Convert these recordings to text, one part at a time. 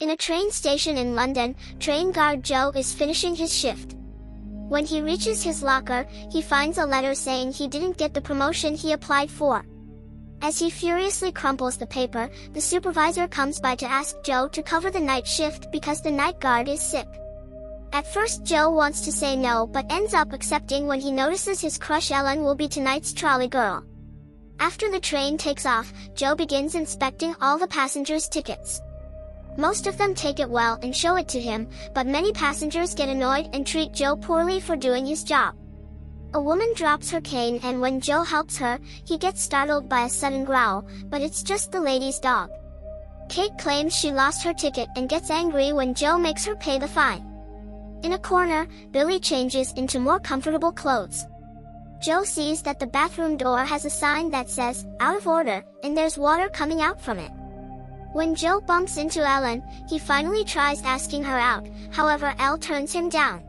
In a train station in London, train guard Joe is finishing his shift. When he reaches his locker, he finds a letter saying he didn't get the promotion he applied for. As he furiously crumples the paper, the supervisor comes by to ask Joe to cover the night shift because the night guard is sick. At first Joe wants to say no but ends up accepting when he notices his crush Ellen will be tonight's trolley girl. After the train takes off, Joe begins inspecting all the passengers' tickets. Most of them take it well and show it to him, but many passengers get annoyed and treat Joe poorly for doing his job. A woman drops her cane and when Joe helps her, he gets startled by a sudden growl, but it's just the lady's dog. Kate claims she lost her ticket and gets angry when Joe makes her pay the fine. In a corner, Billy changes into more comfortable clothes. Joe sees that the bathroom door has a sign that says, "Out of order," and there's water coming out from it. When Joe bumps into Ellen, he finally tries asking her out, however Elle turns him down.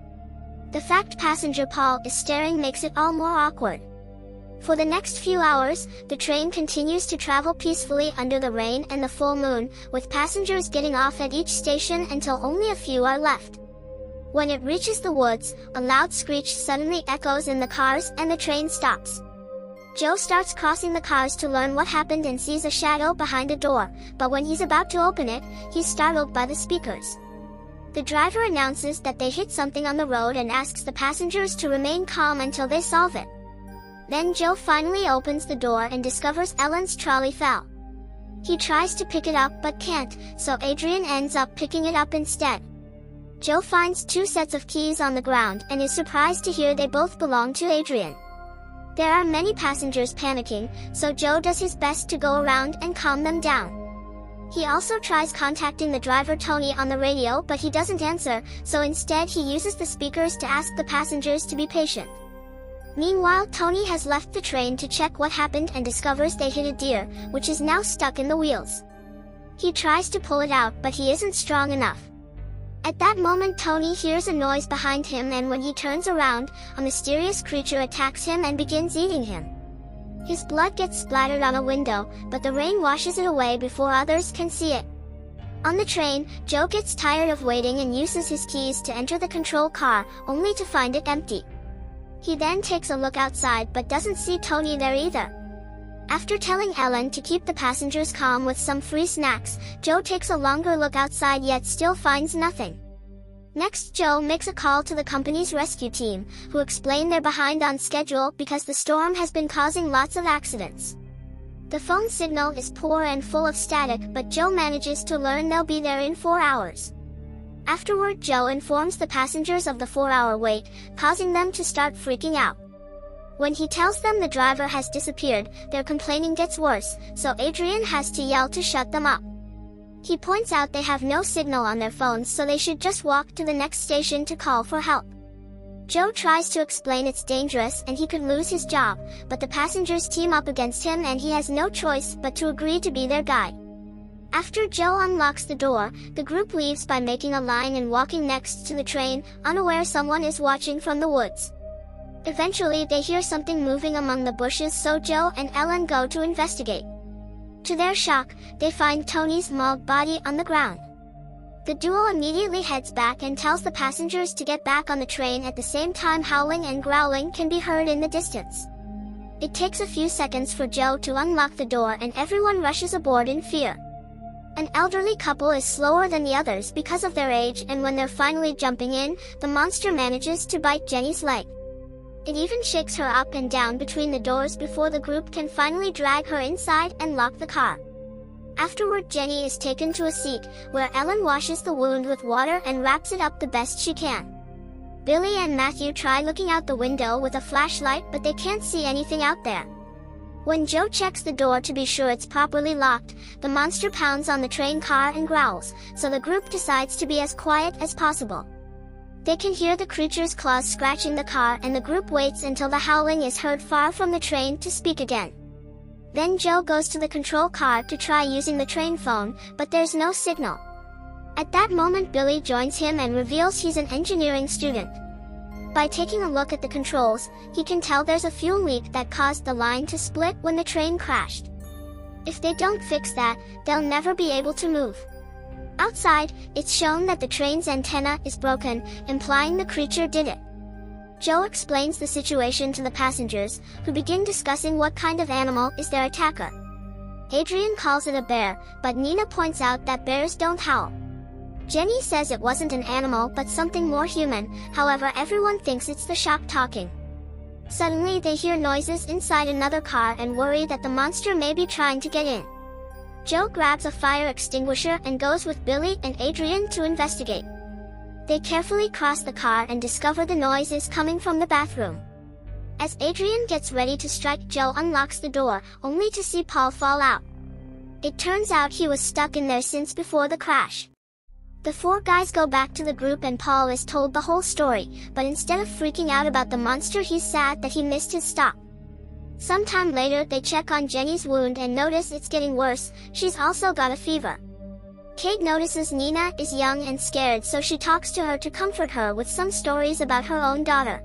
The fact passenger Paul is staring makes it all more awkward. For the next few hours, the train continues to travel peacefully under the rain and the full moon, with passengers getting off at each station until only a few are left. When it reaches the woods, a loud screech suddenly echoes in the cars and the train stops. Joe starts crossing the cars to learn what happened and sees a shadow behind a door, but when he's about to open it, he's startled by the speakers. The driver announces that they hit something on the road and asks the passengers to remain calm until they solve it. Then Joe finally opens the door and discovers Ellen's trolley fell. He tries to pick it up but can't, so Adrian ends up picking it up instead. Joe finds 2 sets of keys on the ground and is surprised to hear they both belong to Adrian. There are many passengers panicking, so Joe does his best to go around and calm them down. He also tries contacting the driver Tony on the radio but he doesn't answer, so instead he uses the speakers to ask the passengers to be patient. Meanwhile, Tony has left the train to check what happened and discovers they hit a deer, which is now stuck in the wheels. He tries to pull it out but he isn't strong enough. At that moment Tony hears a noise behind him and when he turns around, a mysterious creature attacks him and begins eating him. His blood gets splattered on a window, but the rain washes it away before others can see it. On the train, Joe gets tired of waiting and uses his keys to enter the control car, only to find it empty. He then takes a look outside but doesn't see Tony there either. After telling Ellen to keep the passengers calm with some free snacks, Joe takes a longer look outside yet still finds nothing. Next, Joe makes a call to the company's rescue team, who explain they're behind on schedule because the storm has been causing lots of accidents. The phone signal is poor and full of static, but Joe manages to learn they'll be there in 4 hours. Afterward, Joe informs the passengers of the 4-hour wait, causing them to start freaking out. When he tells them the driver has disappeared, their complaining gets worse, so Adrian has to yell to shut them up. He points out they have no signal on their phones so they should just walk to the next station to call for help. Joe tries to explain it's dangerous and he could lose his job, but the passengers team up against him and he has no choice but to agree to be their guide. After Joe unlocks the door, the group leaves by making a line and walking next to the train, unaware someone is watching from the woods. Eventually they hear something moving among the bushes, so Joe and Ellen go to investigate. To their shock, they find Tony's mauled body on the ground. The duo immediately heads back and tells the passengers to get back on the train. At the same time, howling and growling can be heard in the distance. It takes a few seconds for Joe to unlock the door and everyone rushes aboard in fear. An elderly couple is slower than the others because of their age, and when they're finally jumping in, the monster manages to bite Jenny's leg. It even shakes her up and down between the doors before the group can finally drag her inside and lock the car. Afterward, Jenny is taken to a seat, where Ellen washes the wound with water and wraps it up the best she can. Billy and Matthew try looking out the window with a flashlight but they can't see anything out there. When Joe checks the door to be sure it's properly locked, the monster pounds on the train car and growls, so the group decides to be as quiet as possible. They can hear the creature's claws scratching the car and the group waits until the howling is heard far from the train to speak again. Then Joe goes to the control car to try using the train phone, but there's no signal. At that moment Billy joins him and reveals he's an engineering student. By taking a look at the controls, he can tell there's a fuel leak that caused the line to split when the train crashed. If they don't fix that, they'll never be able to move. Outside, it's shown that the train's antenna is broken, implying the creature did it. Joe explains the situation to the passengers, who begin discussing what kind of animal is their attacker. Adrian calls it a bear, but Nina points out that bears don't howl. Jenny says it wasn't an animal but something more human, however everyone thinks it's the shark talking. Suddenly they hear noises inside another car and worry that the monster may be trying to get in. Joe grabs a fire extinguisher and goes with Billy and Adrian to investigate. They carefully cross the car and discover the noise is coming from the bathroom. As Adrian gets ready to strike, Joe unlocks the door, only to see Paul fall out. It turns out he was stuck in there since before the crash. The four guys go back to the group and Paul is told the whole story, but instead of freaking out about the monster, he's sad that he missed his stop. Sometime later they check on Jenny's wound and notice it's getting worse. She's also got a fever. Kate notices Nina is young and scared, so she talks to her to comfort her with some stories about her own daughter.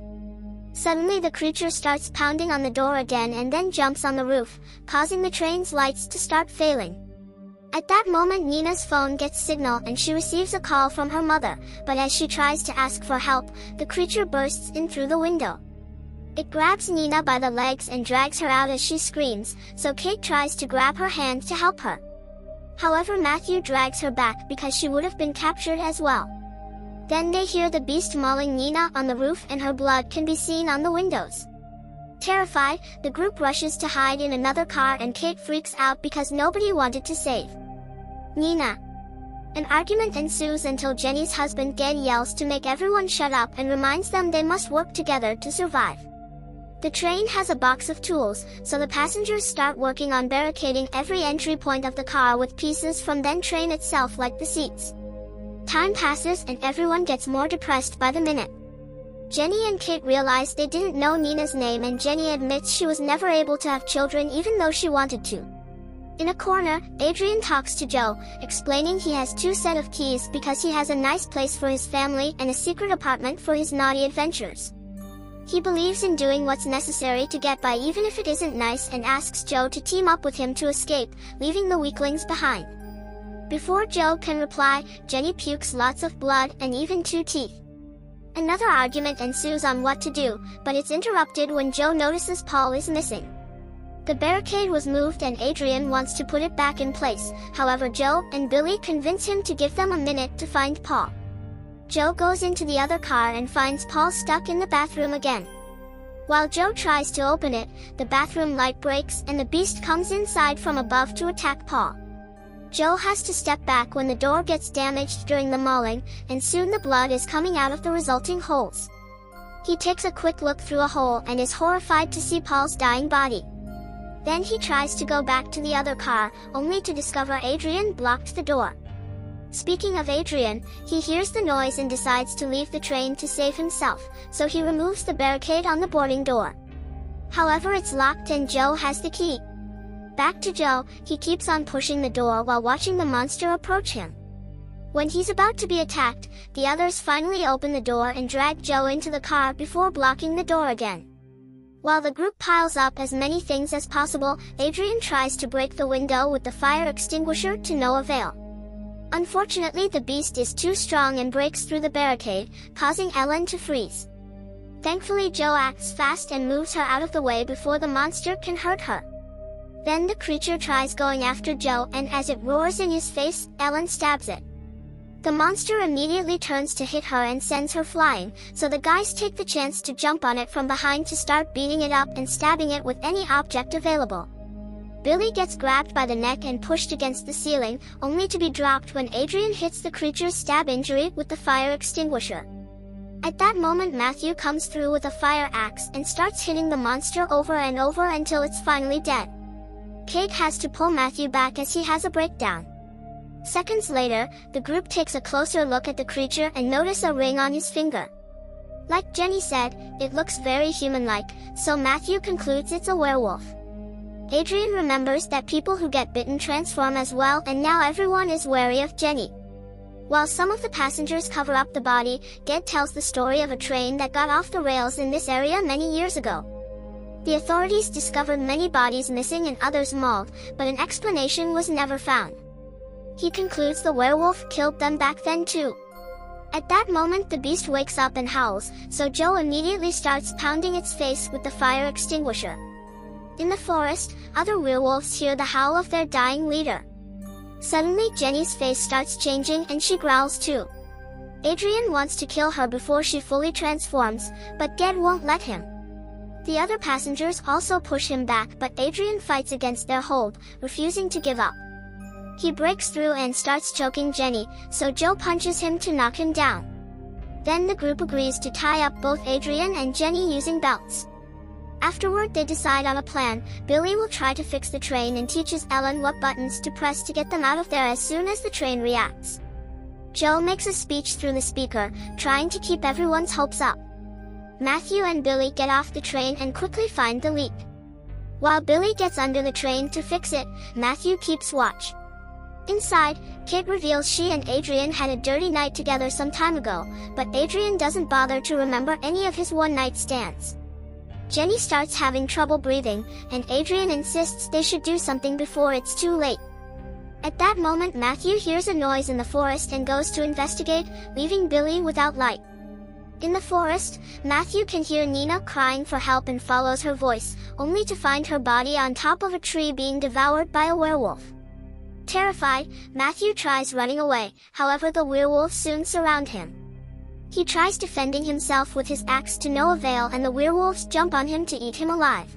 Suddenly the creature starts pounding on the door again and then jumps on the roof, causing the train's lights to start failing. At that moment Nina's phone gets signal and she receives a call from her mother, but as she tries to ask for help, the creature bursts in through the window. It grabs Nina by the legs and drags her out as she screams, so Kate tries to grab her hand to help her. However, Matthew drags her back because she would have been captured as well. Then they hear the beast mauling Nina on the roof and her blood can be seen on the windows. Terrified, the group rushes to hide in another car and Kate freaks out because nobody wanted to save Nina. An argument ensues until Jenny's husband Ged yells to make everyone shut up and reminds them they must work together to survive. The train has a box of tools, so the passengers start working on barricading every entry point of the car with pieces from the train itself, like the seats. Time passes and everyone gets more depressed by the minute. Jenny and Kate realize they didn't know Nina's name and Jenny admits she was never able to have children even though she wanted to. In a corner, Adrian talks to Joe, explaining he has 2 sets of keys because he has a nice place for his family and a secret apartment for his naughty adventures. He believes in doing what's necessary to get by even if it isn't nice and asks Joe to team up with him to escape, leaving the weaklings behind. Before Joe can reply, Jenny pukes lots of blood and even 2 teeth. Another argument ensues on what to do, but it's interrupted when Joe notices Paul is missing. The barricade was moved and Adrian wants to put it back in place, however Joe and Billy convince him to give them a minute to find Paul. Joe goes into the other car and finds Paul stuck in the bathroom again. While Joe tries to open it, the bathroom light breaks and the beast comes inside from above to attack Paul. Joe has to step back when the door gets damaged during the mauling, and soon the blood is coming out of the resulting holes. He takes a quick look through a hole and is horrified to see Paul's dying body. Then he tries to go back to the other car, only to discover Adrian blocked the door. Speaking of Adrian, he hears the noise and decides to leave the train to save himself, so he removes the barricade on the boarding door. However, it's locked and Joe has the key. Back to Joe, he keeps on pushing the door while watching the monster approach him. When he's about to be attacked, the others finally open the door and drag Joe into the car before blocking the door again. While the group piles up as many things as possible, Adrian tries to break the window with the fire extinguisher to no avail. Unfortunately, the beast is too strong and breaks through the barricade, causing Ellen to freeze. Thankfully, Joe acts fast and moves her out of the way before the monster can hurt her. Then the creature tries going after Joe, and as it roars in his face, Ellen stabs it. The monster immediately turns to hit her and sends her flying, so the guys take the chance to jump on it from behind to start beating it up and stabbing it with any object available. Billy gets grabbed by the neck and pushed against the ceiling, only to be dropped when Adrian hits the creature's stab injury with the fire extinguisher. At that moment, Matthew comes through with a fire axe and starts hitting the monster over and over until it's finally dead. Kate has to pull Matthew back as he has a breakdown. Seconds later, the group takes a closer look at the creature and notice a ring on his finger. Like Jenny said, it looks very human-like, so Matthew concludes it's a werewolf. Adrian remembers that people who get bitten transform as well, and now everyone is wary of Jenny. While some of the passengers cover up the body, Ged tells the story of a train that got off the rails in this area many years ago. The authorities discovered many bodies missing and others mauled, but an explanation was never found. He concludes the werewolf killed them back then too. At that moment the beast wakes up and howls, so Joe immediately starts pounding its face with the fire extinguisher. In the forest, other werewolves hear the howl of their dying leader. Suddenly Jenny's face starts changing and she growls too. Adrian wants to kill her before she fully transforms, but Ged won't let him. The other passengers also push him back, but Adrian fights against their hold, refusing to give up. He breaks through and starts choking Jenny, so Joe punches him to knock him down. Then the group agrees to tie up both Adrian and Jenny using belts. Afterward they decide on a plan. Billy will try to fix the train and teaches Ellen what buttons to press to get them out of there as soon as the train reacts. Joe makes a speech through the speaker, trying to keep everyone's hopes up. Matthew and Billy get off the train and quickly find the leak. While Billy gets under the train to fix it, Matthew keeps watch. Inside, Kate reveals she and Adrian had a dirty night together some time ago, but Adrian doesn't bother to remember any of his one-night stands. Jenny starts having trouble breathing, and Adrian insists they should do something before it's too late. At that moment Matthew hears a noise in the forest and goes to investigate, leaving Billy without light. In the forest, Matthew can hear Nina crying for help and follows her voice, only to find her body on top of a tree being devoured by a werewolf. Terrified, Matthew tries running away, however the werewolves soon surround him. He tries defending himself with his axe to no avail and the werewolves jump on him to eat him alive.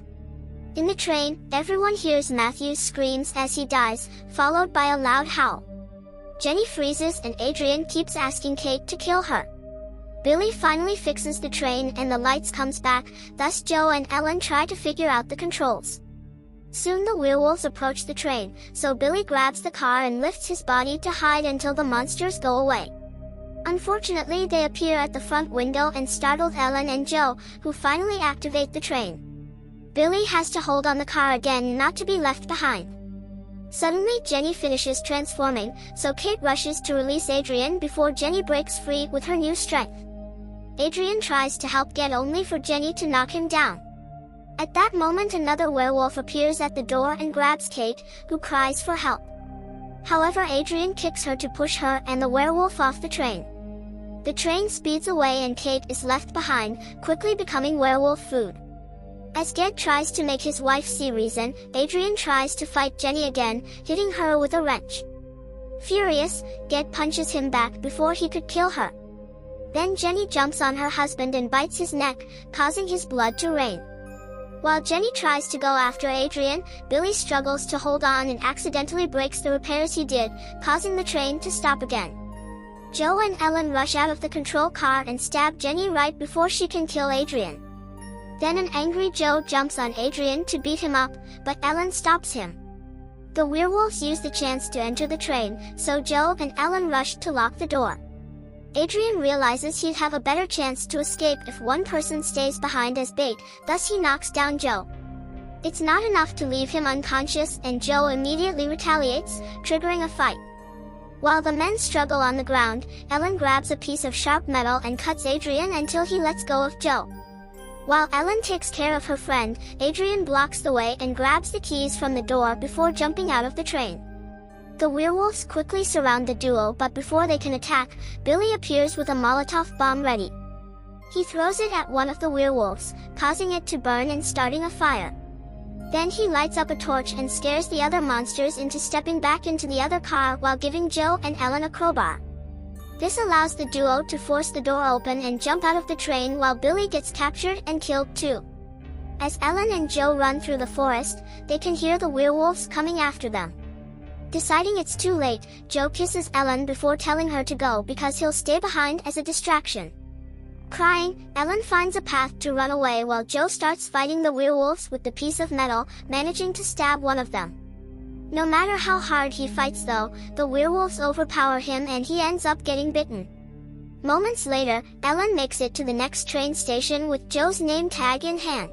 In the train, everyone hears Matthew's screams as he dies, followed by a loud howl. Jenny freezes and Adrian keeps asking Kate to kill her. Billy finally fixes the train and the lights comes back, thus Joe and Ellen try to figure out the controls. Soon the werewolves approach the train, so Billy grabs the car and lifts his body to hide until the monsters go away. Unfortunately they appear at the front window and startle Ellen and Joe, who finally activate the train. Billy has to hold on the car again not to be left behind. Suddenly Jenny finishes transforming, so Kate rushes to release Adrian before Jenny breaks free with her new strength. Adrian tries to help Ged only for Jenny to knock him down. At that moment another werewolf appears at the door and grabs Kate, who cries for help. However Adrian kicks her to push her and the werewolf off the train. The train speeds away and Kate is left behind, quickly becoming werewolf food. As Ged tries to make his wife see reason, Adrian tries to fight Jenny again, hitting her with a wrench. Furious, Ged punches him back before he could kill her. Then Jenny jumps on her husband and bites his neck, causing his blood to rain. While Jenny tries to go after Adrian, Billy struggles to hold on and accidentally breaks the repairs he did, causing the train to stop again. Joe and Ellen rush out of the control car and stab Jenny right before she can kill Adrian. Then an angry Joe jumps on Adrian to beat him up, but Ellen stops him. The werewolves use the chance to enter the train, so Joe and Ellen rush to lock the door. Adrian realizes he'd have a better chance to escape if one person stays behind as bait, thus he knocks down Joe. It's not enough to leave him unconscious and Joe immediately retaliates, triggering a fight. While the men struggle on the ground, Ellen grabs a piece of sharp metal and cuts Adrian until he lets go of Joe. While Ellen takes care of her friend, Adrian blocks the way and grabs the keys from the door before jumping out of the train. The werewolves quickly surround the duo, but before they can attack, Billy appears with a Molotov bomb ready. He throws it at one of the werewolves, causing it to burn and starting a fire. Then he lights up a torch and scares the other monsters into stepping back into the other car while giving Joe and Ellen a crowbar. This allows the duo to force the door open and jump out of the train while Billy gets captured and killed too. As Ellen and Joe run through the forest, they can hear the werewolves coming after them. Deciding it's too late, Joe kisses Ellen before telling her to go because he'll stay behind as a distraction. Crying, Ellen finds a path to run away while Joe starts fighting the werewolves with the piece of metal, managing to stab one of them. No matter how hard he fights though, the werewolves overpower him and he ends up getting bitten. Moments later, Ellen makes it to the next train station with Joe's name tag in hand.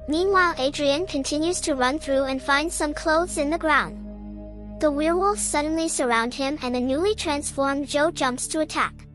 Meanwhile Adrian continues to run through and finds some clothes in the ground. The werewolves suddenly surround him and the newly transformed Joe jumps to attack.